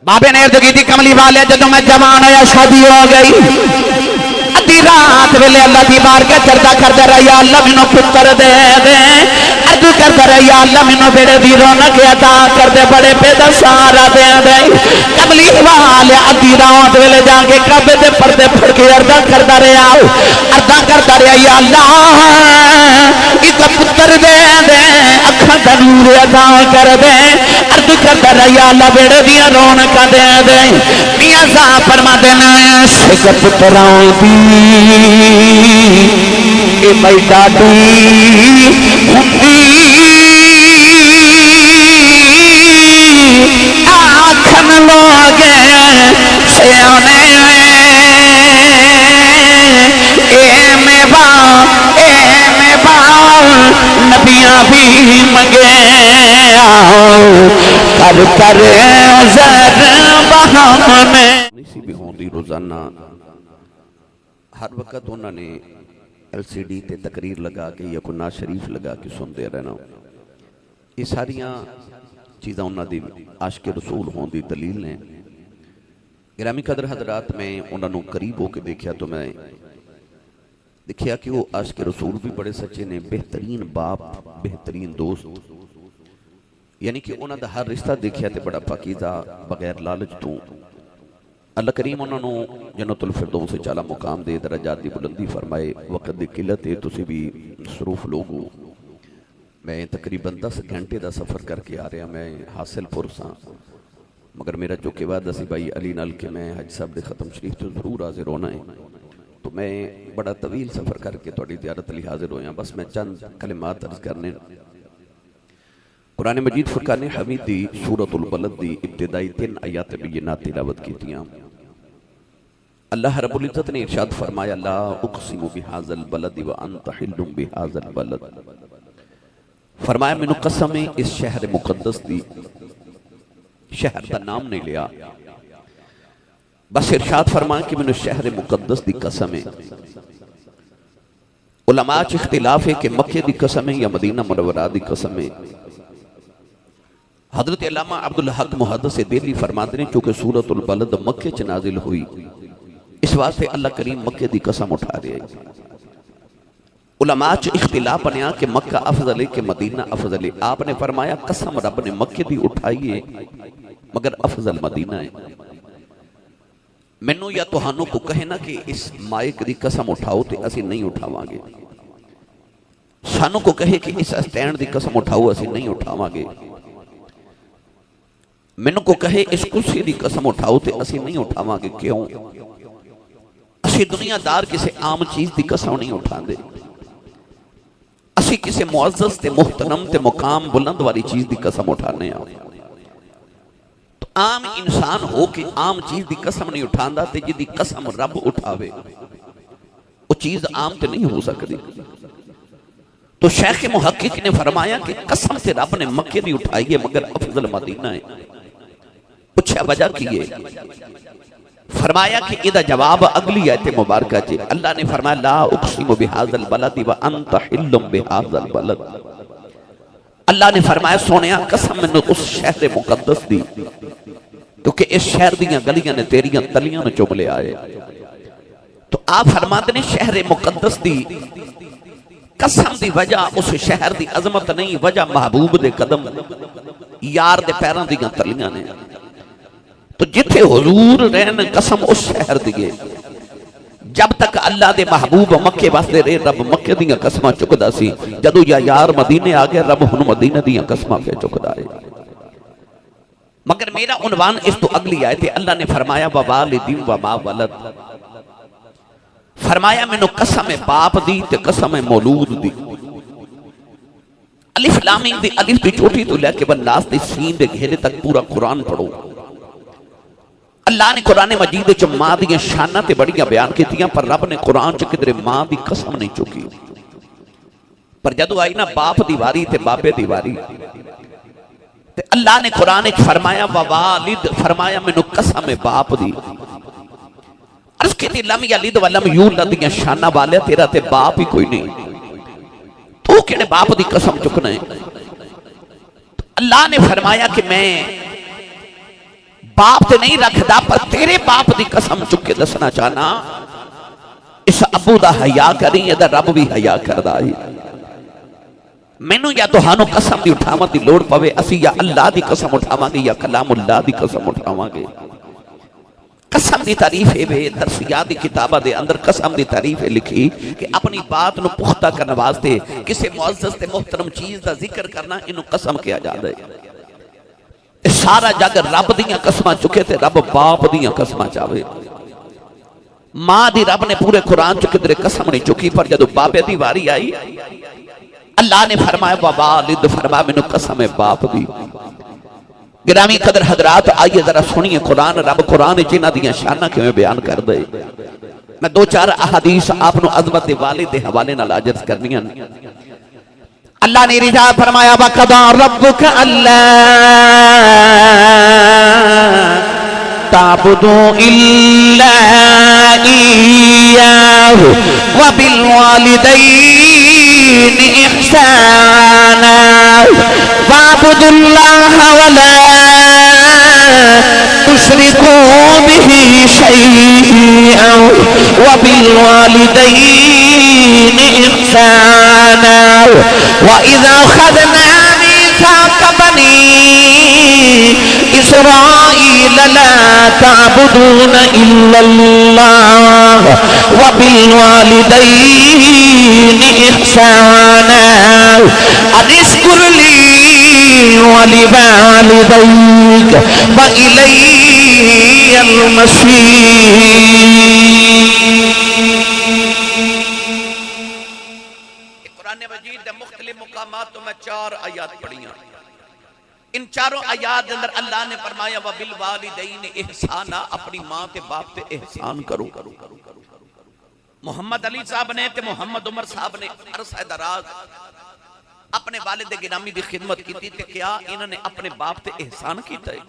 بابے نے عرض کی تھی کملی والے جدوں میں جوان ہویا شادی ہو گئی ادھی رات ویلے اللہ دی بارگاہ چردا کردا رہا یا اللہ مینوں پتر دے دے عرض کردا رہا یا اللہ مینوں بیڑے دی رونق عطا کر دے بڑے پہ دا سہارا دے دے کملی والے ادھی رات ویلے جا کے کعبے دے پردے پھڑ کے عرض کردا رہا یا اللہ ایک پتر دے دے اکھاں دا نور عطا کر دے عرض کردا رہا یا اللہ بیڑے دی رونق دے دے میاں صاحب فرما دینا سکھ پتراں دی اے بھائی ڈاڈی آکھن لوگے سیانے اے میں با نبیاں بھی منگے کر عذر بہانے اسی بھی ہوندی روزانہ ہر وقت انہوں نے ایل سی ڈی تے تقریر لگا کے یا کوئی نعت شریف لگا کے سن دے رہنا یہ ساریاں چیزاں انہوں دی عاشق رسول ہون دی دلیل نے گرامی قدر حضرات میں انہوں نے قریب ہو کے دیکھا تو میں دیکھیا کہ وہ عاشق رسول بھی بڑے سچے نے بہترین باپ بہترین دوست یعنی کہ انہوں دا ہر رشتہ دیکھیا تے بڑا پاکیزہ بغیر لالچ تو اللہ کریم انہوں نے جنت الفردوس سے چالا مقام دے درجات دی بلندی فرمائے وقت دی قلت ہے تسی بھی مصروف لوگ ہو میں تقریباً 10 گھنٹے دا سفر کر کے آ رہا میں حاصل پور ساں مگر میرا جو کہ وعدہ سی بھائی علی نال کے میں حج صاحب دے ختم شریف تو ضرور حاضر ہونا ہے تو میں بڑا طویل سفر کر کے توڑی زیارت علی حاضر ہویا بس میں چند کلمات عرض کرنے قرآن مجید فرقان حمید دی سورۃ البلد دی ابتدائی 3 آیات بینات تلاوت کی تھیاں اللہ رب العزت نے ارشاد فرمایا لا اقسم بہذا البلد وانت حل بہذا البلد فرمایا میں نے قسم اس شہر مقدس دی شہر دا نام نہیں لیا بس ارشاد فرمایا کہ میں نے شہر مقدس دی قسم ہے علماء چ اختلاف ہے کہ مکہ دی قسم ہے یا مدینہ منورہ دی قسم ہے حضرت علامہ عبدالحق محدث دہلی فرماتے ہیں چونکہ سورۃ البلد مکہ چ نازل ہوئی اس واسطے اللہ کریم مکہ دی قسم اٹھا رہے ہیں علماء چ اختلاف بنیا کہ مکہ افضل ہے کہ مدینہ افضل ہے آپ نے فرمایا قسم رب نے مکہ دی اٹھائی ہے مگر افضل مدینہ ہے مینوں یا تہانوں کو کہے نا کہ اس مائک دی قسم اٹھاؤ تے اسی نہیں اٹھاواں گے سانوں کو کہے کہ اس اسٹینڈ دی قسم اٹھاؤ اسی نہیں اٹھاواں گے مینوں کو کہے اس کرسی دی قسم اٹھاؤ تے اسی نہیں اٹھاواں گے کیوں اسی دنیا دار کسی عام چیز دی قسم نہیں اٹھا دے اسی کسی معزز تے محترم تے مقام بلند والی چیز دی قسم اٹھانے آؤ تو عام انسان ہو کہ عام چیز دی قسم نہیں اٹھاندہ تے جی دی قسم رب اٹھاوے وہ چیز عام تے نہیں ہو سکتی تو شیخ محقق نے فرمایا کہ قسم سے رب نے مکہ دی اٹھائی ہے مگر افضل مدینہ ہے پوچھا وجہ کی ہے فرمایا کہ ادھا جواب اگلی آیت مبارکہ چے اللہ نے فرمایا لا اقسم بہذا البلد وانت حل بہذا البلد اللہ نے فرمایا سونیا قسم میں نے اس شہر مقدس دی کیونکہ اس شہر دیاں گلیاں نے تیریاں تلیاں نے چوم لے آئے تو آپ فرماتے ہیں شہر مقدس دی قسم دی وجہ اس شہر دی عظمت نہیں وجہ محبوب دے قدم یار دے پیران دیاں تلیاں نے تو جتھے حضور رہن قسم اس شہر دیئے جب تک اللہ دے محبوب مکہ واسدے رہے رب مکہ دیاں قسمہ چکدہ سی جدو یا یار مدینے آگے رب ہن مدینہ دیاں قسمہ پہ چکدہ ہے مگر میرا عنوان اس تو اگلی آئے تھے اللہ نے فرمایا ووالدین وما ولد فرمایا میں نے قسم باپ دی تے قسم مولود دی الف لامین دی الف دی چھوٹی تو لے کے بناس دی سین دے گھیرے تک پورا قرآن پڑھو اللہ نے قرآن مجید چ ماں دیاں شانہ تے بڑیاں بیان کی تیاں پر رب نے قرآن چ کدھر ماں دی قسم نہیں چکی پر جدو آئی نا باپ دیواری تے باپے دیواری تے اللہ نے قرآن چ فرمایا ووالد فرمایا میں نے قسم باپ دی عرض کہتی لم یلد ولم یولد دیاں شانہ والے تیرا تے باپ ہی کوئی نہیں تو کہنے باپ دی قسم چکنا ہے اللہ نے فرمایا کہ میں باپ تے نہیں رکھدا پر تیرے باپ دی قسم چک کے دسنا چاہنا اس ابو دا حیا کریں یا رب بھی حیا کردا ہے مینوں یا تہانوں قسم دی اٹھاواں دی لوڑ پوے اسی یا اللہ دی قسم اٹھاواں گے یا کلام اللہ دی قسم اٹھاواں گے قسم دی تعریف ہے بے درسیات دی کتابہ دے اندر قسم دی تعریف ہے لکھی کہ اپنی بات نو پختہ کرنے واسطے کسی معزز تے محترم چیز دا ذکر کرنا انہوں قسم کیا جاتا ہے سارا جگ رب دیاں قسمہ چکے تھے رب باپ دیاں قسمہ چاہے ماں دی رب نے پورے قرآن چکے تیرے قسم نہیں چکی پر جدو بابے دی واری آئی اللہ نے فرمایا والد فرمایا میں نے قسم باپ دی گرامی قدر حضرات آئیے ذرا سنیے قرآن رب قرآن جنہ دیاں شانہ کے میں بیان کر دے میں دو چار احادیث آپ نو عظمت والد حوالے نہ لاجت کرنی ہیں اللہ نے رجاء فرمایا وَقَضَى رَبُّكَ أَلَّا تَعْبُدُوا إِلَّا إِيَّاهُ وَبِالْوَالِدَيْنِ إِحْسَانًا وَاعْبُدُوا اللَّهَ وَلَا تُشْرِكُوا بِهِ شَيْئًا وَبِالْوَالِدَيْنِ إِحْسَانًا وَإِذَا أَخَذْنَا مِيثَاقَ بَنِي إِسْرَائِيلَ لَا تَعْبُدُونَ إِلَّا اللَّهَ وَبِالْوَالِدَيْنِ إِحْسَانًا أَنِ اشْكُرْ لِي وَلِوَالِدَيْكَ وَإِلَيَّ الْمَصِيرُ قرآن مجید دے مختلف مقامات تو میں 4 آیات پڑھی ہیں ان چاروں آیات اندر اللہ نے فرمایا وَبِالْوَالِدَيْنِ احسانا اپنی ماں تے باپ تے احسان کرو محمد علی صاحب نے تے محمد عمر صاحب نے عرصہ دراز اپنے والد گرامی دی خدمت کی تھی تے کیا انہوں نے اپنے باپ تے احسان کیتا ہے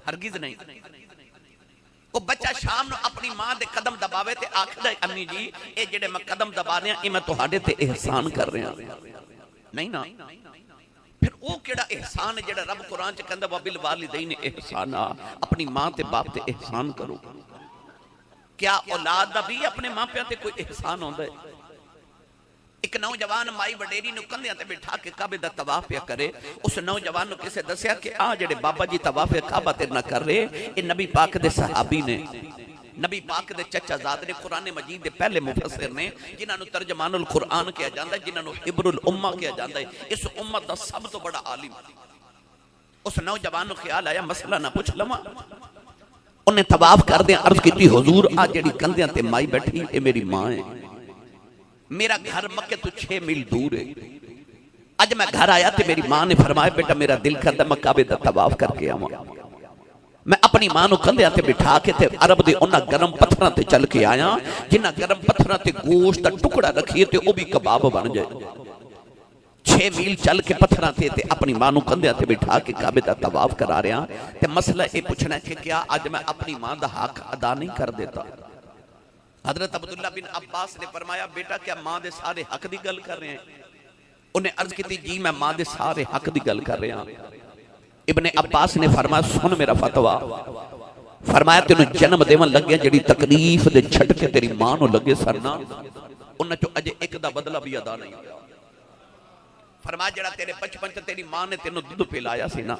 ہرگز نہیں وہ بچہ شام نو اپنی ماں دے قدم دباوے تے آکھدا ہے امی جی اے جڑے میں قدم دبانے ہیں میں تہاڈے تے احسان کر رہا ہوں نہیں نا پھر وہ کیڑا احسان ہے جڑا رب قرآن چ کہندا وَبِالْوَالِدَيْنِ احسانا اپنی ماں تے باپ تے احسان کرو کیا اولاد دا بھی اپنے ماں پیاں تے کوئی احسان ہوندا ہے ایک نوجوان مائی وڈیری نو کندھیاں تے بٹھا کے کعبے دا طواف پیا کرے اس نوجوان نو کسے دسیا کہ آ جڑے بابا جی طواف کعبہ تے نہ کر رہے اے نبی پاک دے صحابی نے نبی پاک دے چچا زاد نے قرآن مجید دے پہلے مفسر نے جنہاں نو ترجمان القرآن کیا جاندا ہے جنہاں نو حبر الامہ کیا جاندا ہے اس امت دا سب تو بڑا عالم اس نوجوان نو خیال آیا مسئلہ نہ پوچھ لواں انہیں طواف کر دیں عرض کیتی حضور آ جڑی کندھیاں تے مائی بیٹھی اے میری ماں ہے میرا گھر مکے تو 6 میل دور ہے اج میں گھر آیا تے میری ماں نے فرمایا بیٹا میرا دل کردا میں کعبے دا طواف کر کے آواں میں اپنی ماں نو کندھیاں تے بٹھا کے تے عرب دے انہاں گرم پتھراں تے چل کے آیا جنہاں گرم پتھراں تے گوشت دا ٹکڑا رکھیے تے او بھی کباب بن جائے 6 میل چل کے پتھراں تے اپنی ماں نو کندھیاں تے بٹھا کے کعبے دا طواف کرا رہا تے مسئلہ اے پوچھنا ہے کہ کیا اج میں اپنی ماں دا حق ادا نہیں کر دیتا حضرت عبداللہ بن عباس نے فرمایا بیٹا کیا ماں دے سارے حق دی گل کر رہے ہیں انہیں عرض کی تھی جی میں ماں دے سارے حق دی گل کر رہے ہیں ابن عباس نے فرمایا سن میرا فتوہ فرمایا تینوں جنم دیون لگے جڑی تکلیف دے چھٹ کے تیری ماں نو لگے سرنا انہاں چو اجے ایک دا بدلہ بھی ادا نہیں فرمایا جڑا تیرے بچپن تے تیری ماں نے تینوں دودھ پلایا سی نا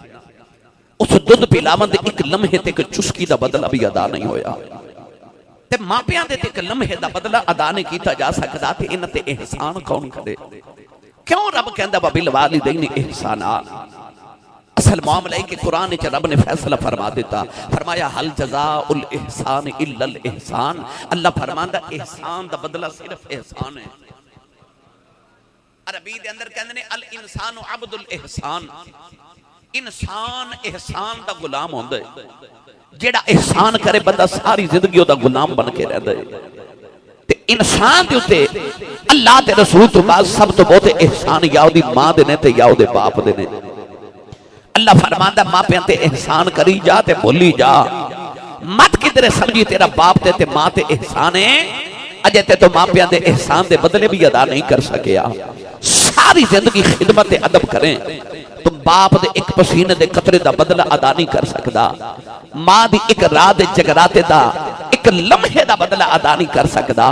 اس دودھ پلاون دے ایک لمحے تے ایک چسکی دا بدلہ بھی ادا نہیں ہویا تے ماں پیاں دے ایک لمحے دا بدلہ ادا نہیں کیتا جا سکدا تے انہاں تے احسان کون کرے کیوں رب کہندا وَبِالْوَالِدَيْنِ احسانا اصل معاملہ ہے کہ قرآن چ رب نے فیصلہ فرما دیتا فرمایا حل جزاء الاحسان الا الاحسان اللہ فرماندا احسان دا بدلہ صرف احسان ہے عربی دے اندر کہندے نے الانسان عبد الاحسان انسان احسان دا غلام ہوندا ہے جیڑا احسان کرے بندہ ساری زندگی او دا غلام بن کے رہدا ہے تے انسان دے اوتے اللہ تے رسول تو بعد سب تو بہت احسان یا دی ماں دے نے تے یا دے باپ دے نے اللہ فرماندا ماں پیاں تے احسان کری جا تے بھولی جا مت کدھر سمجھی تیرا باپ تے ماں تے احسان ہے اجے تے تو ماں پیاں دے احسان دے بدلے بھی ادا نہیں کر سکیا ساری زندگی خدمت ادب کریں تو باپ دے ایک پسینے دے قطرے دا بدلہ ادا نہیں کر سکدا، ماں دی ایک رات دے جگراتے دا ایک لمحے دا بدلہ ادا نہیں کر سکدا،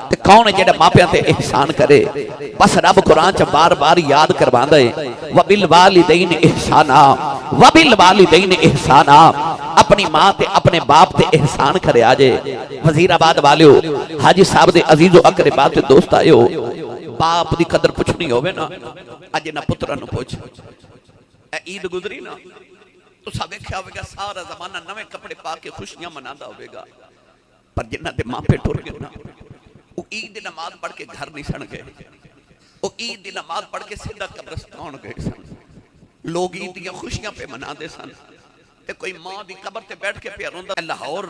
تے کون ہے جڑا ماپیاں تے احسان کرے؟ بس رب قرآن چ بار بار یاد کرواندا ہے وبالوالدین احسانا، وبالوالدین احسانا، اپنی ماں تے اپنے باپ تے احسان کرے آجے۔ وزیر آباد والیو، حاجی صاحب دے عزیز و اقربا تے دوست آئیو، باپ دی قدر پوچھنی ہوئے نا، اج نہ پترا نو پوچھ، اے عید گزری نا تو سب دیکھا ہوئے گا سارا زمانہ نوے کپڑے پا کے خوشیاں منادا ہوئے گا، پر جنہ دے ماں پہ ٹر گئے نا، وہ عید دی نماز پڑھ کے گھر نہیں سن گئے، وہ عید دی نماز پڑھ کے سیدھا قبرستان گئے سن، لوگ عید دی خوشیاں پہ منا دے سن، تے کوئی ماں دی قبر تے بیٹھ کے پہ روندا لاہور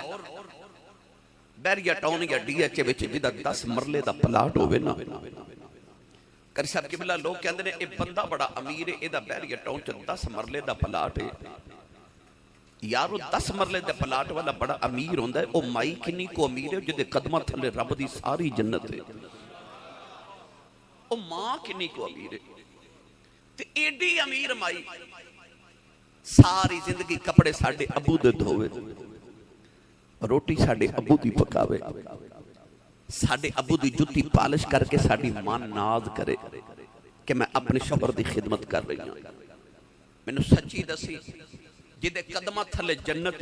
بیریا ٹاؤن یا ڈی ایچ وچ جدا 10 مرلے دا پلاٹ ہوئے نا، کری صاحب قبلہ لوگ کہندے نے اے بندہ بڑا امیر ہے، اے دا بیریا ٹاؤن چ 10 مرلے دا پلاٹ ہے، یارو 10 مرلے دے پلاٹ والا بڑا امیر ہوندا ہے، او مائی کنی کو امیر ہے جدے قدمہ تھلے رب دی ساری جنت ہے، او ماں کنی کو امیر ہے، تے ایڈی امیر مائی ساری زندگی کپڑے ساڑھے ابو دے دھوے، روٹی ساڑھے ابو دی پکاوے، ساڑھے ابو دی جتی پالش کر کے ساڑھی ماں ناز کرے کہ میں اپنے شوہر دی خدمت کر رہی ہوں، میں نے سچی دسی جدے قدمہ تھلے جنت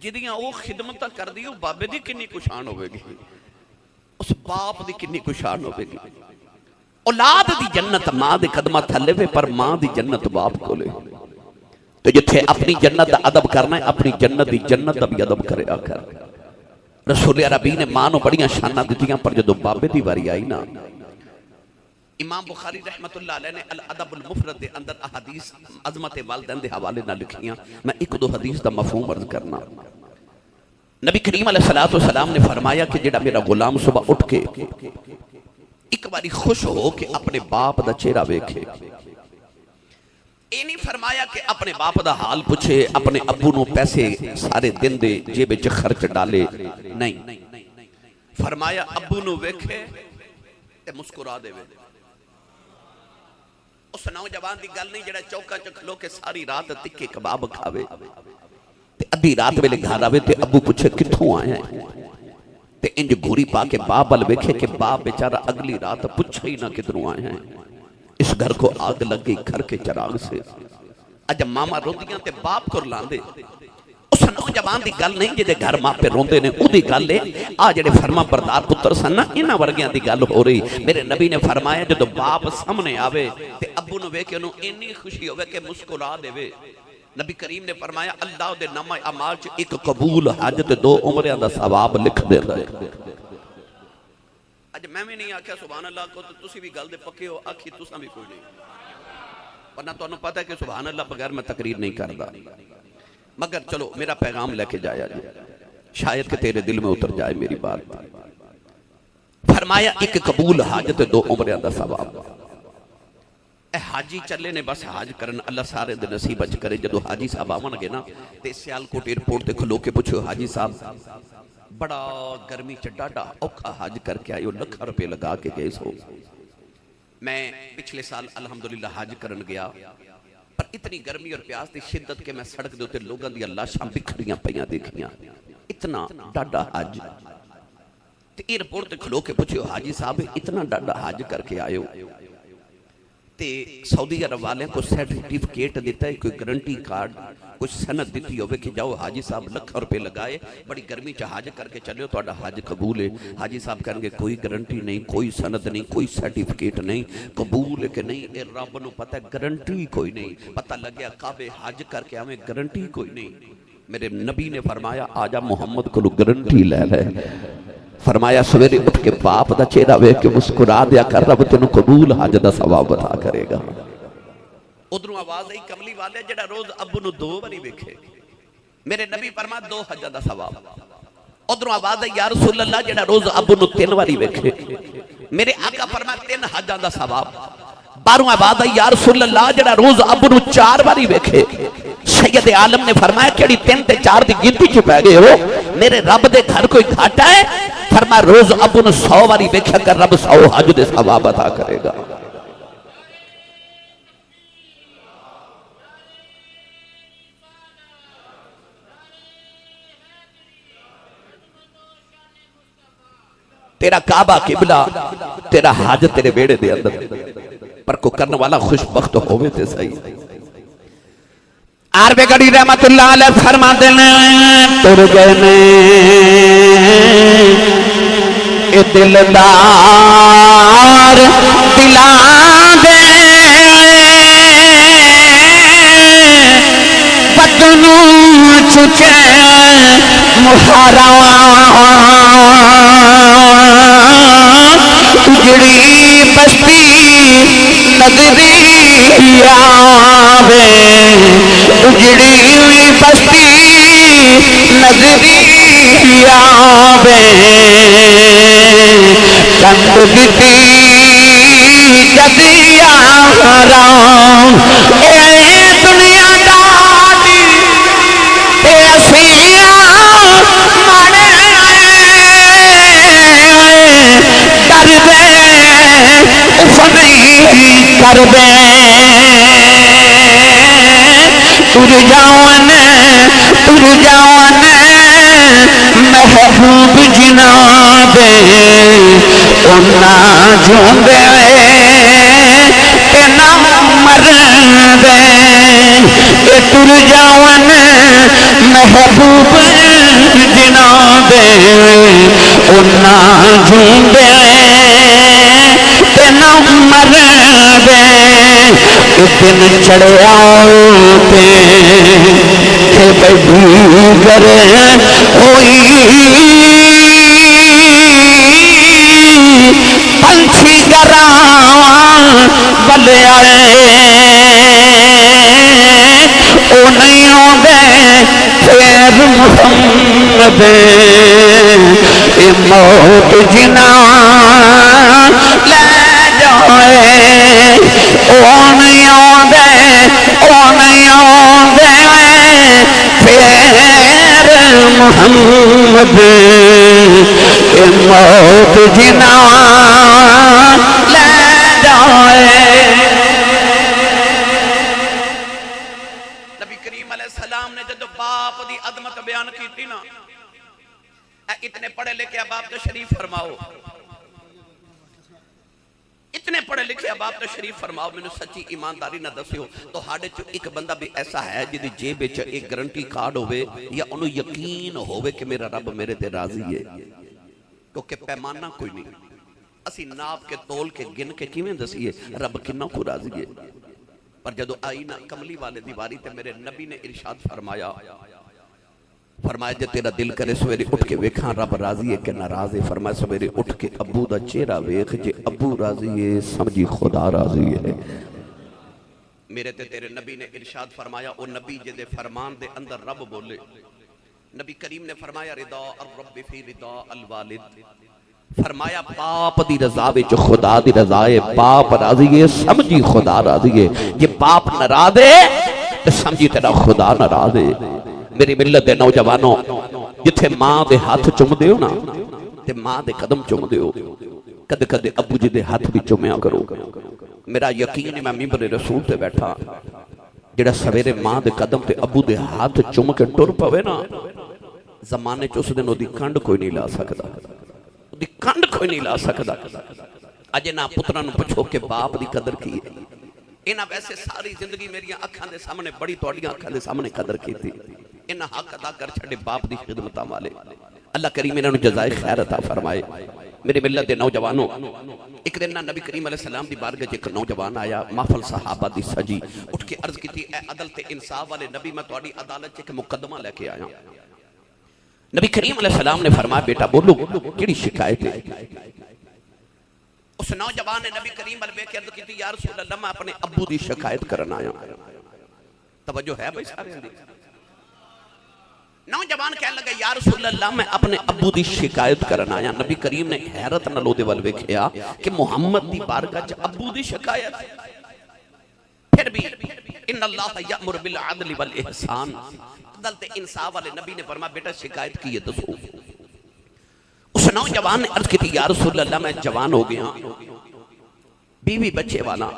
جدیاں وہ خدمتہ کر دیو بابے دی کنی کشان ہوئے گی، اس باپ دی کنی کشان ہوئے گی، اولاد دی جنت ماں دے قدمہ تھلے وے پر ماں دی جنت باپ کو لے، تو جتھے اپنی جنت دا ادب کرنا ہے اپنی جنت دی جنت دا بھی ادب کرے آکر۔ رسول عربی نے ماں نو بڑیاں شانہ دیتیاں پر جدو بابے دی واری آئی نا، امام بخاری رحمت اللہ علیہ نے الادب المفرد دے اندر احادیث عظمت والدین دے حوالے نہ لکھیاں، میں ایک دو حدیث دا مفہوم عرض کرنا۔ نبی کریم علیہ السلام نے فرمایا کہ جڑا میرا غلام صبح اٹھ کے ایک باری خوش ہو کہ اپنے باپ دا چہرہ ویکھے، اے نہیں فرمایا کہ اپنے باپ دا حال پوچھے، اپنے ابو نو پیسے سارے دن دے جیب وچ خرچ ڈالے، نہیں، فرمایا ابو نو ویکھے تے مسکرا دے وے، اس نوجوان دی گل نہیں جڑا چوکا چ کھلو کے ساری رات تکے کباب کھاوے تے ادھی رات ویلے گھر آوے تے ابو پوچھے کتھوں آئے ہیں، تے انج گھوری پا کے باپ ول ویکھے کہ باپ بیچارہ اگلی رات پوچھے ہی نہ کدھروں آئے ہیں، اس گھر کو آگ لگ گئی گھر کے چراغ سے، اج ماما روندیاں تے باپ کو لاندے، اس نوجوان دی گل نہیں جدے گھر ماں پہ روندے نے او دی گل ہے، آ جڑے فرما بردار پتر سن نا انہاں ورگیاں دی گل ہو رہی۔ میرے نبی نے فرمایا جدو باپ سامنے آوے تے ابو نو ویکھ کے انہوں اتنی خوشی ہوے کہ مسکرا دے وے، نبی کریم نے فرمایا اللہ دے نامہ اعمال چ ایک قبول حج تے 2 عمریاں دا ثواب لکھ دیندا ہے۔ اج میں بھی نہیں آکھیا سبحان اللہ کو تو تسی بھی گل دے پکے ہو، آکھی تساں بھی کوئی نہیں، ورنہ تانوں پتہ ہے کہ سبحان اللہ بغیر میں تقریر نہیں کردا، مگر چلو میرا پیغام لے کے جایا جائے، شاید کہ تیرے دل میں اتر جائے میری بات۔ فرمایا ایک قبول حاجت 2 عمریاں دا ثواب، اے حاجی چلے نے بس حاج کرن، اللہ سارے دے نصیب اچ کرے۔ جدو حاجی صاحب آون گے نا تے سیالکوٹ ایئرپورٹ تے کھلو کے پوچھو حاجی صاحب بڑا گرمی چ ڈاڈا اوکھا حج کر کے آئیو، لکھاں روپے لگا کے گئے سو، میں پچھلے سال الحمدللہ حج کرن گیا، پر اتنی گرمی اور پیاس دی شدت کہ میں سڑک دے اوتے لوگاں دی لاشاں بکھڑیاں پیاں دیکھیاں، اتنا ڈاڈا حج۔ تے ایئرپورٹ تے کھلو کے پوچھو حاجی صاحب اتنا ڈاڈا حج کر کے آئیو، تے سعودی عرب والے کو سرٹیفکیٹ دیتا ہے، کوئی گارنٹی کارڈ کچھ سند دیتی ہوئے کہ جاؤ حاجی صاحب لکھاں روپے لگائے بڑی گرمی چ حج کر کے چلے ہو تہاڈا حج قبول ہے۔ حاجی صاحب کہیں گے کوئی گارنٹی نہیں، کوئی سند نہیں، کوئی سرٹیفکیٹ نہیں، قبول ہے کہ نہیں اے رب نو پتہ ہے، گارنٹی کوئی نہیں۔ پتہ لگیا کعبے حج کر کے ہمیں گارنٹی کوئی نہیں۔ میرے نبی نے فرمایا آجا محمد کو گارنٹی لے لے، فرمایا سویرے اٹھ کے باپ دا چہرہ ویکھ کے مسکرا دیا کر، رب تینوں قبول حج دا ثواب عطا کرے گا۔ ادھروں آواز آئی کملی والے جڑا روز ابو نو 2 باری ویکھے، میرے نبی فرمایا 2 حجاں دا ثواب۔ ادھروں آواز آئی یا رسول اللہ جڑا روز ابو نو 3 باری ویکھے، میرے آقا فرمایا 3 حجاں دا ثواب۔ 12واں آواز آئی یا رسول اللہ جڑا روز ابو نو 4 باری ویکھے، سید عالم نے فرمایا کیڑی 3 تے 4 دی گنتی چ پے گئے ہو، میرے رب دے گھر کوئی گھاٹا ہے؟ فرمایا روز ابو نو 100 باری ویکھیا کر، رب 100 حج دے ثواب عطا کرے گا۔ تیرا کعبہ قبلہ تیرا حج تیرے بیڑے دے اندر پر کو کرنے والا خوش بخت ہوئے تے صحیح عرب گڑی رحمت اللہ علیہ فرما دینے تر گئے نے اے دلدار دلان دے بدنو چکے محرم اجڑی بستی نگری آوے اجڑی بستی نگری آوے کند گتی جدی آرام اے دنیا دادی تے اسیاں مانے در دے اف نہیں کر دے تر جاون محبوب جناب انہاں جوندے تے نہ مردے تر جاون محبوب جناب انہاں جوندے تے نہ مردے دن چڑھیا تے بڑی گر ہوئی پنچھی گراں بلے او نہیں آندے پھر محمد اے موت جنان لے جائے او نہیں آندے پھر محمد اے موت جنان لے جائے نبی کریم علیہ السلام نے جب باپ دی عظمت بیان کی تھی نا اتنے پڑھے لکھے باپ تو شریف فرماؤ اتنے پڑھے لکھے باپ تو شریف فرماؤ میں نے سچی ایمانداری نہ دسیو تو ہاڑے چو ایک بندہ بھی ایسا ہے جدی جیبے چو ایک گرنٹی کارڈ ہوئے یا انہوں یقین ہوئے کہ میرا رب میرے تے راضی ہے کیونکہ پیمانہ کوئی نہیں اسی ناپ کے تول کے گن کے کیویں دسیے رب کنہ کو راضی ہے پر جدو آئینہ کملی والے دیواری تے میرے نبی نے ارشاد فرمایا جے تیرا دل کرے سویرے اٹھ کے ویکھاں رب راضی ہے کہ ناراض ہے فرمایا سویرے اٹھ کے ابو دا چہرہ ویکھ جے ابو راضی ہے سمجھی خدا راضی ہے میرے تے تیرے نبی نے ارشاد فرمایا او نبی جے دے فرمان دے اندر رب بولے نبی کریم نے فرمایا رضا الرب فی رضا الوالد فرمایا باپ دی رضا وچ خدا دی رضا ہے باپ راضی ہے سمجھی خدا راضی ہے جے باپ ناراض ہے تے سمجھی تیرا خدا ناراض ہے میری ملت دے نوجوانوں جتھے ماں دے ہاتھ چم دیو نا تے ماں دے قدم چم دیو کدے کدے ابو جی دے ہاتھ بھی چمیا کرو میرا یقین ہے میں ممبر رسول تے بیٹھا جڑا سویرے ماں دے قدم تے ابو دے ہاتھ چم کے ٹر پوے نا زمانے چ اس دن او دی کنڈ کوئی نہیں لا سکدا او دی کنڈ کوئی نہیں لا سکدا اجے نہ پتراں نوں پوچھو کہ باپ دی قدر کی ہے انہاں ویسے ساری زندگی میری اکھاں دے سامنے بڑی تواڈیاں اکھاں دے سامنے قدر کیتی انہاں حق ادا کر چھڑے باپ دی خدمتاں والے اللہ کریم انہاں نوں جزائے خیر عطا فرمائے میرے ملت دے نوجوانوں ایک دن نبی کریم علیہ السلام دی بارگاہ وچ ایک نوجوان آیا محفل صحابہ دی سجی اٹھ کے عرض کیتی اے عدل تے انصاف والے نبی میں تواڈی عدالت وچ ایک مقدمہ لے کے آیا نبی کریم علیہ السلام نے فرمایا بیٹا بولو کیڑی شکایت ہے اس نوجوان نے نبی کریم علیہ کے عرض کیتی یا رسول اللہ میں اپنے ابو دی شکایت کرنا آیا توجہ ہے بھائی سارے دی نوجوان کہنے لگا یا رسول اللہ میں اپنے ابو دی شکایت کرنا آیا نبی کریم نے حیرت نالو دے والوے کیا کہ محمد دی بارگاہ چ ابو دی شکایت پھر بھی ان اللہ یأمر بالعدل والاحسان عدل تے انصاف والے نبی نے فرمایا بیٹا شکایت کی ہے دسو اس نوجوان نے عرض کی تھی یا رسول اللہ میں جوان ہو گیا بیوی بچے والا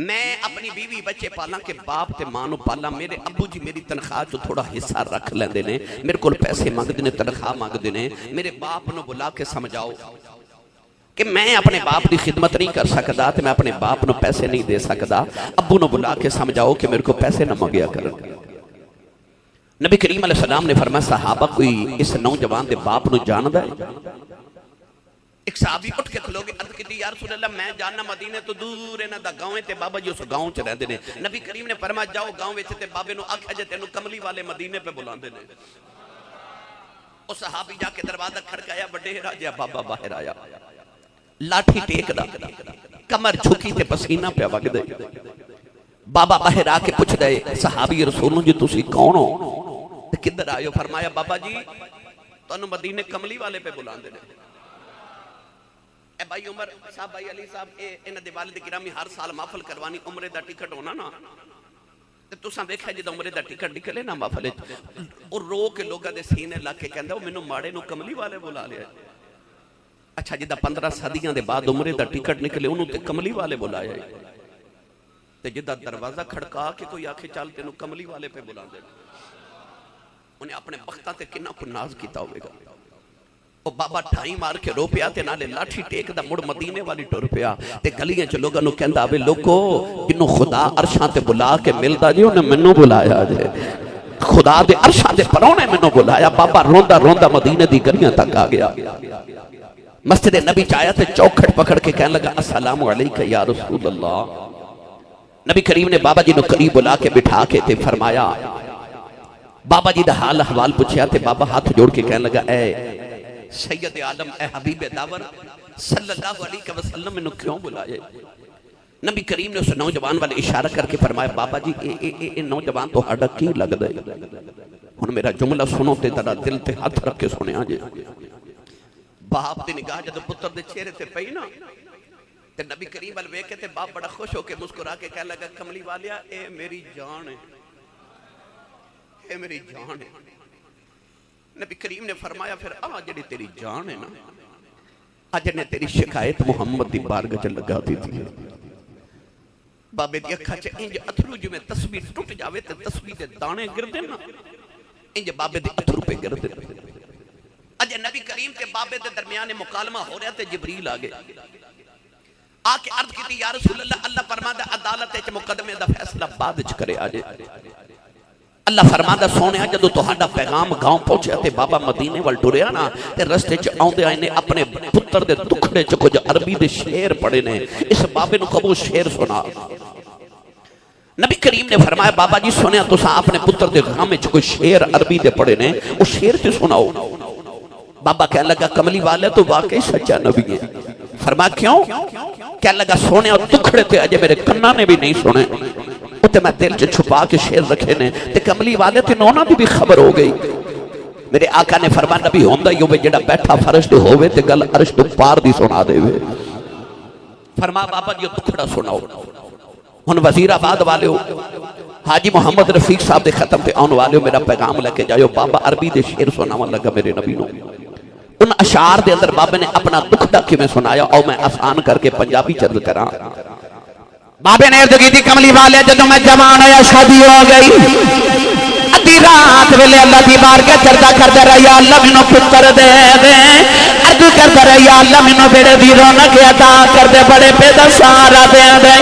میں اپنی بیوی بچے پالا کہ باپ تے ماں نو پالا. میرے ابو جی میری تنخواہ چو تھوڑا حصہ رکھ لیندے نے, میرے کول پیسے مانگدے نے, تنخواہ مانگدے نے. میرے باپ نو بلا کے سمجھاؤ کہ میں اپنے باپ دی خدمت نہیں کر سکدا تے میں اپنے باپ نو پیسے نہیں دے سکدا. ابو نو بلا کے سمجھاؤ کہ میرے کو پیسے نہ مانگیا کرن. نبی کریم علیہ السلام نے فرمایا صحابہ کوئی اس نوجوان دے باپ نو جاندا ہے؟ ایک صحابی اٹھ کے کھلو گے عرض کیتی یا رسول اللہ میں جاننا مدینے تو دور انہاں دا گاؤں تے بابا جی اس گاؤں چ رہندے نے. نبی کریم نے فرمایا جاؤ گاؤں وچ تے بابے نو آکھیا جے تینوں کملی والے مدینے پہ بلاندے نے. او صحابی جا کے دروازہ کھڑکایا, وڈیرا جا بابا باہر آیا, لاٹھی ٹیک دا, کمر جھکی تے پسینہ پہ وگ دے. بابا باہر آ کے پوچھ دے صحابی رسولوں جی تسی کون ہو تے کدھر آئے ہو؟ فرمایا بابا جی تانوں مدینے کملی والے پہ بلاندے نے. اے بھائی عمر صاحب, بھائی علی صاحب, انہاں دے والد گرامی ہر سال محفل کروانی, عمرے دا ٹکٹ ہونا نا تے تساں ویکھیا جے عمرے دا ٹکٹ نکلے نا محفل وچ, او رو کے لوگاں دے سینے لگ کے کہندا او مینوں ماڑے نو کملی والے بلا لیا. اچھا جدا 15 صدیاں دے بعد عمرے دا ٹکٹ نکلے انہوں تے کملی والے بلایا ہے. تے جدا دروازہ کھڑکا کے کوئی آکھے چل تینوں کملی والے پہ بلا دے, انہیں اپنے بختہ تے کنہ کو ناز کیتا ہوئے گا. او بابا ٹھائی مار کے رو پیا تے نالے لاٹھی ٹیک دا مڑ مدینے والی ٹر پیا تے گلیاں چ لوگاں نو کہندا وے لوکو جنوں خدا عرشاں تے بلا کے ملدا جی انہیں مینوں بلایا جے, خدا دے عرشاں دے پرونے مینوں بلایا. بابا روندا روندا مدینے دی گلیاں تک آ گیا. مسجد نبی چایا تے چوکھٹ پکڑ کے کہنے لگا السلام علیکہ یا رسول اللہ. نبی کریم نے بابا جی نو قریب بلا کے بٹھا کے تے فرمایا, بابا جی دا حال احوال پوچھیا تے بابا ہاتھ جوڑ کے کہنے لگا اے سید عالم, اے حبیب داور صلی اللہ علیہ وسلم انہوں کیوں بلائے؟ نبی کریم نے اس نوجوان والے اشارہ کر کے فرمایا بابا جی اے نوجوان تو ہاڑا کی لگ دے. انہوں میرا جملہ سنو تے تڑا دل تے ہاتھ رکھ کے سنے آجے. باپ دی نگاہ جدو پتر دے چہرے تے پئی نا تے نبی کریم والے ویکھے تے باپ بڑا خوش ہو کے مسکرا کے کہنے لگا کملی والیا اے میری جان ہے, اے میری جان ہے. نبی کریم نے فرمایا پھر جڑی تیری جان ہے نا آج نے تیری شکایت محمد دی بارگاہ چ لگا دی تھی. بابے دی اکھا چ انج اتھرو جو میں تسبیح ٹوٹ جاوے تے تسبیح دے دانے گردے نا انج بابے دی اتھرو پہ گردے. اج نبی کریم کے بابے دے درمیان مکالمہ ہو رہا تے جبریل آ گئے, آ کے عرض کی یا رسول اللہ اللہ فرماتا عدالت وچ مقدمے دا فیصلہ بعد وچ کرے آجے. اللہ فرماتا سونے جدو تہاڈا پیغام گاؤں پہنچیا تے بابا مدینے وال ٹریا نا تے رستے چ آوندے آئے نے اپنے پتر دے دکھڑے چ کچھ عربی دے شعر پڑھے نے. اس بابے نو کبو شعر سنا. نبی کریم نے فرمایا بابا جی سنیا تساں اپنے پتر دے غم وچ کوئی شعر عربی دے پڑھے نے, او شعر تے سناؤ. بابا کہنے لگا کملی والے تو واقعی سچا نبی ہے. فرمایا کیوں؟ کہنے لگا سونے اور دکھڑے تھے اجے میرے کنہ نے بھی نہیں سنے, تے میں دل چ چھپا کے شعر رکھے نے تے کملی والے تے نونا بھی خبر ہو گئی. میرے آقا نے فرمایا نبی ہوندا ہی ہوے جڑا بیٹھا فرش تے ہوے تے گل عرش تو پار دی سنا دے وے. فرمایا بابا جی دکھڑا سناؤ. ہن وزیر آباد والے ہو حاجی محمد رفیق صاحب دے ختم تے آن والے ہو میرا پیغام لے کے جائیو. بابا عربی دے شعر سناون لگا میرے نبی نو. ان اشعار دے اندر بابے نے اپنا دکھڑا کیویں سنایا او میں آسان کر کے پنجابی چرد کراں. بابے نے عرض کی تھی کملی والے جدو میں جوان آیا شادی ہو گئی ادھی رات ویلے اللہ دی بارگاہ چردا کردا رہا یا اللہ مینوں پتر دے دے. عرض کردا رہا یا اللہ مینوں بیڑے دی رونق عطا کر دے, بڑے پہ دا سہارا دے دے.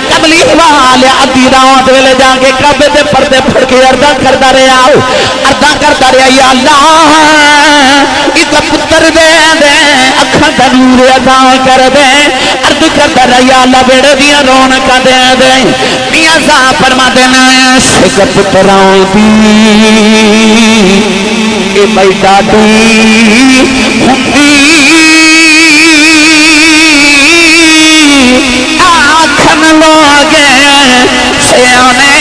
کملی والے ادھی رات ویلے جا کے کعبے دے پردے پھڑ کے عرض کردا رہا یا اللہ ایک پتر دے دے, اکھاں دا نور عطا کر دے. عرض کردا رہا یا اللہ بیڑے دی رونق دے دے. میاں صاحب فرما دینا عشق پتراں دی اے بھائی ڈاڈی ہوندی آکھن لوگ سیانے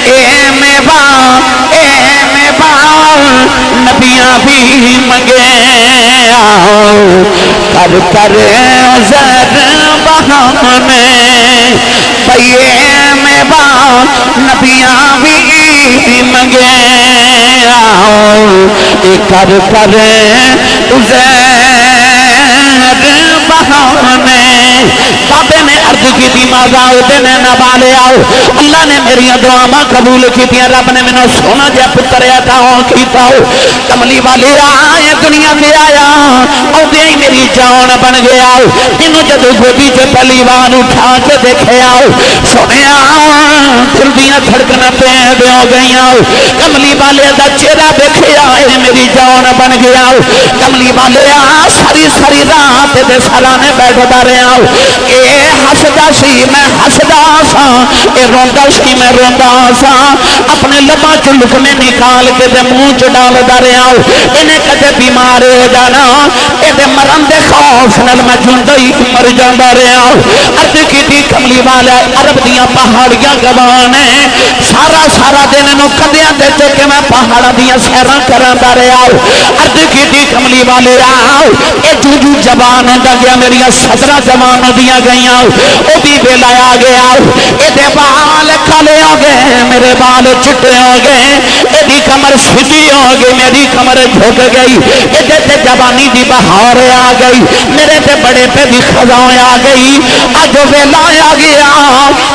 اے میوا نبیاں بھی منگے کر کر زر بہانے پیے میں با نبیاں بھی منگے کر کر زر بہانے بابے نے عرض کی تھی ماذا دینے نوالے آؤ اللہ نے میری دعاواں قبول کی تھی رب نے مینوں سونا جا پتر عطا کیتا کملی والے آئے دنیا تے آیا اودے ہی میری جان بن گیا تینوں جدوں گودی تے پہلی وار اٹھا کے دیکھیا سونیا دل دیاں دھڑکناں تیز ہو گئیاں کملی والے دا چہرہ دیکھیا اے میری جان بن گیا کملی والے ساری ساری رات دے سرانے بیٹھدا رہیا اے ہسدا سی میں ہسدا سا اے روندا سی میں روندا سا اپنے لباں چ لقمے نکال کے تے منہ چ ڈالدا رہیا انہیں کدے بیمار ہو جانا اے دے مرن دے خوف نال میں جوندا ہی مر جاندا رہیا عرض کیتی کملی والا عرب دیاں پہاڑیاں گواہ نے سارا سارا دن نو کدیاں دے کے میں پہاڑاں دیاں سیراں کراندا رہیا عرض کیتی کملی والے اے جو جوان ہوندا گیا میری صدرہ جوان ہوندیاں گئیاں او بھی ویلا آ گیا اے دے بال کالے ہو گئے میرے بال چٹے ہو گئے اے دی کمر سجی ہو گئی میری کمر جھک گئی اے دے تے جوانی دی بہار آ گئی میرے تے بڑے پہ بھی خزاں آ گئی اج ویلا آ گیا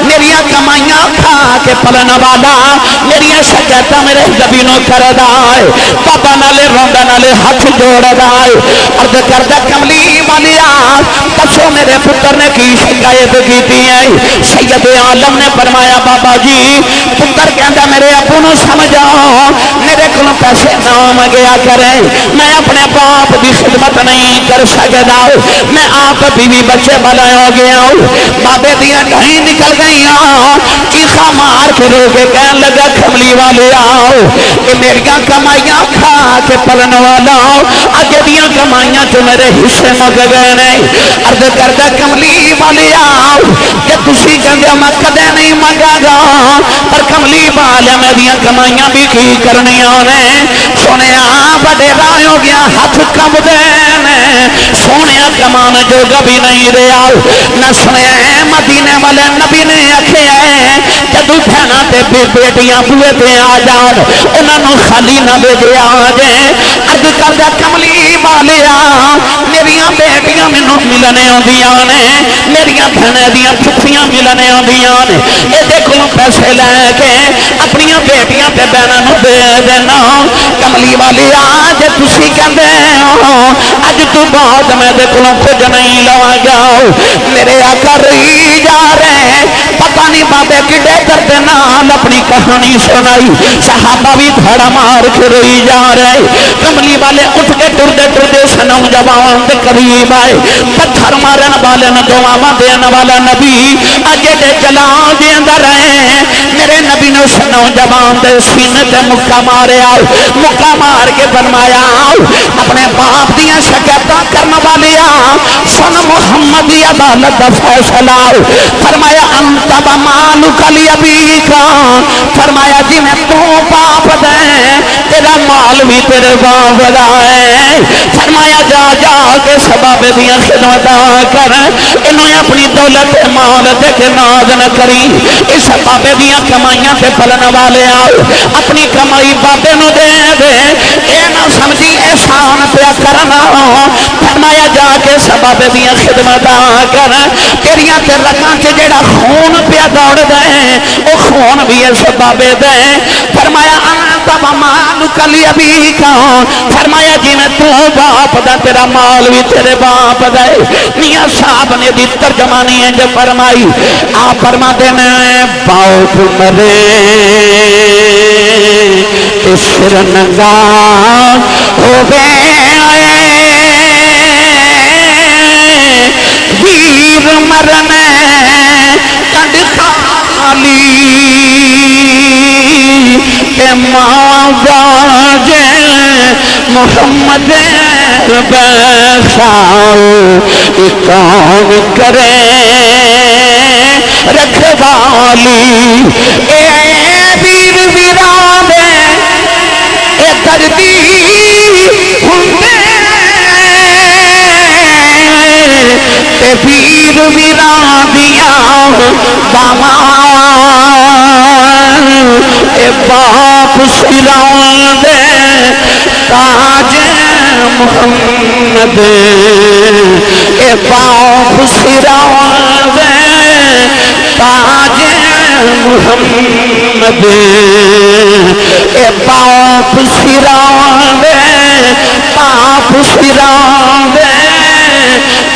میری کمائیاں کھا کے پلن والا میری شکایتاں میرے زبینوں کردا ہے بابا نالے روندا نالے ہاتھ جوڑدا ہے عرض کردا کملی والیا دسو میرے پتر نے کی شکایت کیتی ہے سید عالم نے فرمایا بابا جی پتر کہندا میرے ابو نو سمجھاؤ میرے کولوں پیسے نہ منگیا کرے میں اپنے باپ دی خدمت نہیں کر سکدا میں آپ بیوی بچے والا ہو گیا بابے دیاں ڈھائی نکل گئیاں چیخا مار کے رو کے کہن لگا کملی والے آؤ کہ میریاں کمائیاں کھا کے پلن والا اگے دیاں کمائیاں جو میرے حصے مگ گئے نے عرض کردا کملی والے آؤ کہ تسی کہندے میں کدے نہیں منگا گا پر کملی والے میریاں کمائیاں بھی کی کرنیاں نے سونیا بڑے راہ ہو گیا ہاتھ کم دے سونے کمان جو کبھی نہیں رہا نہ سنے مدینے والے نبی نے آکھیا ہے جدوں بہنا تے بیٹیاں بوئے تے آ جان انہاں نوں خالی نہ بھیجیا جے عرض کردا کملی والیا میریاں بیٹیاں مینوں ملنے آندیاں نے میریاں بہناں دیاں چھٹیاں ملنے آندیاں نے اے دے کولوں پیسے لے کے اپنی بیٹیاں تے بہناں نوں دے دینا کملی والیا جے تسی کہندے ہو اج تو بعد میں دے کولوں کچھ نہیں لواں گا میرے آقا رہی جا رہے پتہ نہیں بابے کڈے کرتے نال اپنی کہانی سنائی صحابہ بھی دھڑا مار کے رہی جا رہے کملی والے اٹھ کے ٹردے سے نوجوان دے قریب آئے پتھر مارن والے دعاواں دین والا نبی اگے دے چلا دے اندر رہے میرے نبی نے اس نوجوان دے سینے تے مکہ ماریا مکہ مار کے فرمایا اپنے باپ دیاں شکایتاں کرن والیا سن محمد دی عدالت دا فیصلہ فرمایا انت بمالک لیبیکا فرمایا جی میں تو باپ دے تیرا مال بھی تیرے باپ دا ہے فرمایا جا جا کے سبب دیاں خدمتاں کر انہیں اپنی دولت مال دے کے ناز نہ کری اس بابے دیاں کمائیاں تے پلن والے آؤ اپنی کمائی بابے نو دے دے اے نہ سمجھی احسان پیا کرنا فرمایا جا کے سبب دیاں خدمتاں کر تیریاں تے رگاں تے جڑا خون پیا دوڑ دے او خون بھی اس بابے دے فرمایا انت بمالک لیبیکا فرمایا جی میں تو باپ دا تیرا مال بھی تیرے باپ دے میاں صاحب نے دی ترجمانی ہے جو فرمائی آپ فرما دینے باپ مرے تو سر نگا ہو گئے ویر مرنے کنڈ خالی کہ ماں باجے محمد بخشاؤ کون کرے رکھوالی اے ویر ویران دے اے دردی ہوندے تے ویر ویران دیاں باواں اے باپ سران دے تاج محمد اے پاؤں خسراوے تاج محمد اے پاؤں خسراوے پاؤں خسراوے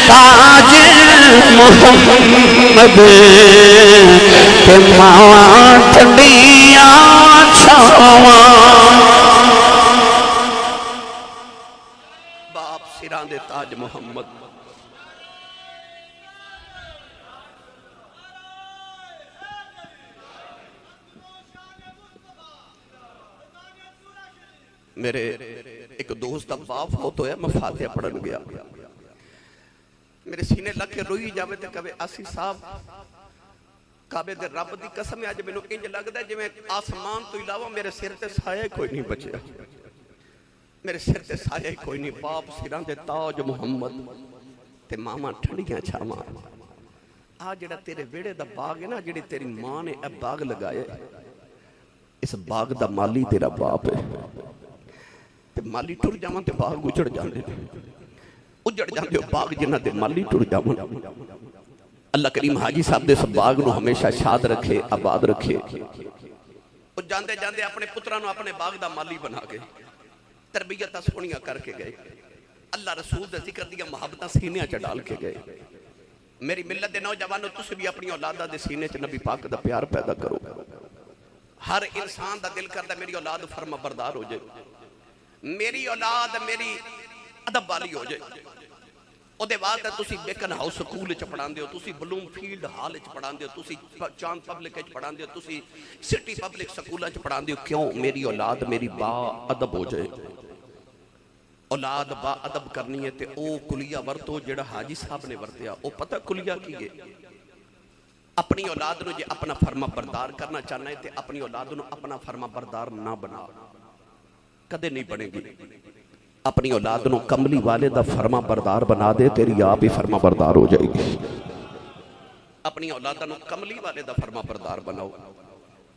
تاج محمد کہ ماں ٹھنڈیاں چھاواں باپ سراں دے تاج محمد میرے ایک دوست اب باپ ہو تو ہے میں فاتحہ پڑھن گیا میرے سینے لگ کے روئی جاوے تے کبھی آسی صاحب کعبے دے رب دی قسم ہے آج میں انج لگدا ہے جی میں آسمان تو علاوہ میرے سر تے سایہ کوئی نہیں بچیا میرے سر تے سایہ کوئی نہیں باپ سراں دے تاج محمد تے ماما ٹھنڈیاں چھاواں آ جڑا تیرے ویڑے دا باغ ہے نا جڑی تیری ماں نے اب باغ لگایا اس باغ دا مالی تیرا باپ ہے تے مالی ٹر جاواں تے باغ اجڑ جاندے اجڑ جاندے باغ جنہ دے مالی ٹر جاواں اللہ کریم حاجی صاحب دے اس باغ نو ہمیشہ شاد رکھے آباد رکھے او جاندے جاندے اپنے پتراں نو اپنے باغ دا مالی بنا کے تربیت سونیاں کر کے گئے اللہ رسول دے ذکر دیا محبتاں سینے چ ڈال کے گئے میری ملت دے نوجوانوں تسی بھی اپنی اولاداں دے سینے چ نبی پاک دا پیار پیدا کرو ہر انسان دا دل کردا میری اولاد فرما بردار ہو جائے میری اولاد میری ادب والی ہو جائے او دے بعد تسی بیکن ہاؤس سکول چ پڑھاندے ہو تسی بلوم فیلڈ ہال چ پڑھاندے ہو تسی چاند پبلک چ پڑھاندے ہو تسی سٹی پبلک سکولاں چ پڑھاندے ہو کیوں میری اولاد میری با ادب ہو جائے اولاد با ادب کرنی ہے تے او کلیہ ورتو جڑا حاجی صاحب نے ورتیا او پتہ کلیہ کی ہے اپنی اولاد نو جے اپنا فرما بردار کرنا چاہنا ہے تے اپنی اولاد نو اپنا فرما بردار نہ بنا کدے نہیں بنے گی اپنی اولاد نو کملی والے دا فرما بردار بنا دے تیری آپ ہی فرما بردار ہو جائے گی اپنی اولاد نو کملی والے دا فرما بردار بناؤ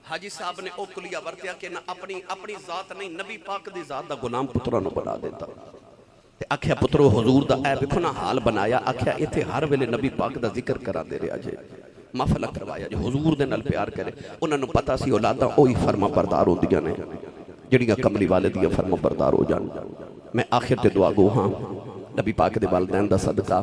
حاجی صاحب نے او کلیہ ورتیا کہ نہ اپنی ذات نہیں نبی پاک دی ذات دا غلام پترہ نو بنا دیتا تے آکھیا پترو حضور دا اے ویکھو نا حال بنایا آکھیا ایتھے ہر ویلے نبی پاک دا ذکر کرا دے رہا جے محفل کروایا جے حضور دے نال پیار کرے انہاں نو پتہ سی اولاداں اوہی فرما بردار ہوندیاں نے جڑیاں کملی والے دی فرما بردار ہو جان میں آخر تے دعا گو ہاں نبی پاک دے والدین دا صدقہ